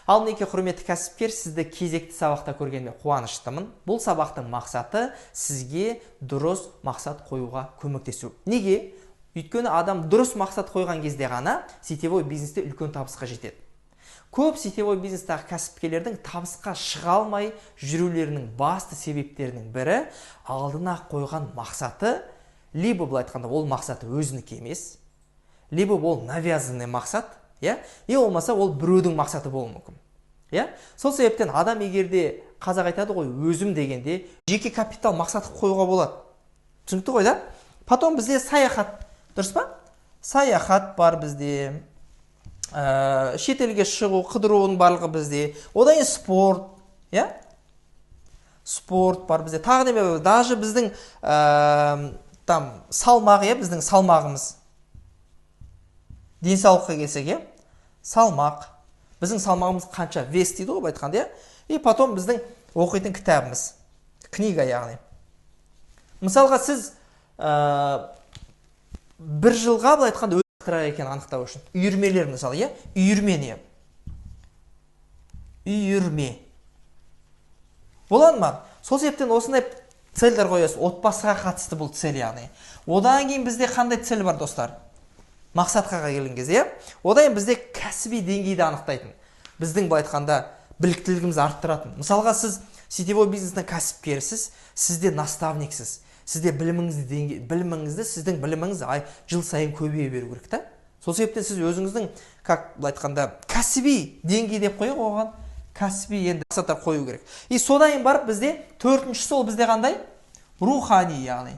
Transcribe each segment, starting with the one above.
Ал мінекей құрметті кәсіпкер, сізді кезекті сабақта көргеніме қуаныштымын. Бұл сабақтың мақсаты сізге дұрыс мақсат қоюға көмектесу. Неге? Өйткені адам дұрыс мақсат қойған кезде ғана сетевой бизнесте үлкен табысқа жетеді. Көп сетевой бизнестағы кәсіпкерлердің табысқа шыға алмай жүрулерінің басты себептерінің бірі алдына қойған мақсаты, либо былай айтқанда ол мақсаты өзінікі емес, либо ол навязанный мақсат, и болмаса ол біреудің мақсаты болуы мүмкін. Сол себептен адам егерде қазақ айтады ғой, өзім дегенде жеке капитал мақсат қоюға болады. Түсінікті ғой, да? Потом бізде саяхат, дұрыс па? Саяхат бар бізде, шетелге шығу, қыдыруының барлығы бізде. Одан спорт, спорт бар бізде. Тағы не, даже біздің салмақ, біздің салмағымыз. Денсаулыққа келсек, салмақ. Біздің салмағымыз қанша? Вес дейді ғой, айтқанда, и потом біздің оқитын кітабымыз. Книга, яғни. Мысалға сіз бір жылға былай айтқанда өтірік екен анықтау үшін. Үйірмелер мысалы, үйірме не? Үйірме. Болады ма? Сол себептен осындай цельдер қоясыз. Отбасыға қатысты бұл цель, яғни. Одан кейін бізде қандай цель бар, достар? Мақсатқа келген кезде, одан бізде кәсіби деңгейді анықтайтын. Біздің былай айтқанда біліктілігімізді арттыратын. Мысалға сіз сетевой бизнестің кәсіпкерісіз, сізде наставниксіз. Сізде біліміңізді, сіздің біліміңіз жыл сайын көбейе беру керек та. Сол себептен сіз өзіңіздің, как былай айтқанда, кәсіби деңгей деп қойып оған, кәсіби енді мақсаттар қою керек. И содан барып бізде төртіншісі ол бізде қандай? Рухани, яғни.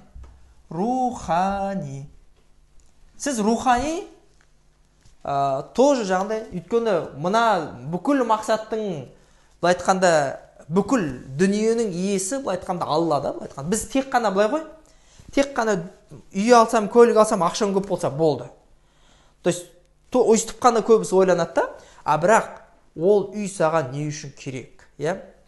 Рухани. Сіз рухани тоже жағындай, өйткені мына бүкіл мақсаттың, былай айтқанда, бүкіл дүниенің иесі, былай айтқанда, Алла да, былай айтқанда. Біз тек қана былай ғой, тек қана үй алсам, көлік алсам, ақшам көп болса болды. То есть, өйстіп қана көбісі ойланады да, бірақ ол үй саған не үшін керек?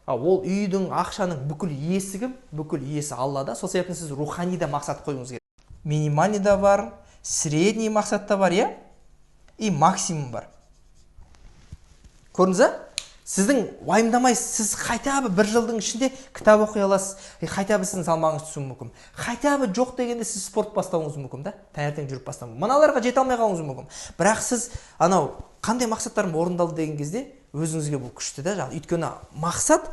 Ол үйдің, ақшаның бүкіл иесі кім? Бүкіл иесі Алла да. Сол себептен сіз руханида мақсат қойыңыз керек. Минимальный да бар, средний мақсатта бар, и максимум бар. Көрдіңіз, сіздің уайымдамай, сіз қайта бір жылдың ішінде кітап оқи аласыз, қайта сіздің салмағыңыз түсуі мүмкін. Қайта жоқ дегенде сіз спорт бастауыңыз мүмкін да, таңертең жүріп бастауыңыз. Мыналарға жете алмай қалуыңыз мүмкін. Бірақ сіз қандай мақсаттарым орындалды деген кезде өзіңізге бұл күшті да, өйткені мақсат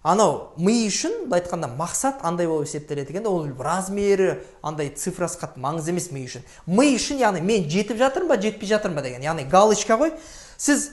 ми үшін, былай айтқанда, мақсат андай болып есептеледі екен, ол размері, андай цифрасы қатты маңызды емес ми үшін. Ми үшін, яғни мен жетіп жатырмын ба, жетпей жатырмын ба деген, яғни галочка ғой. Сіз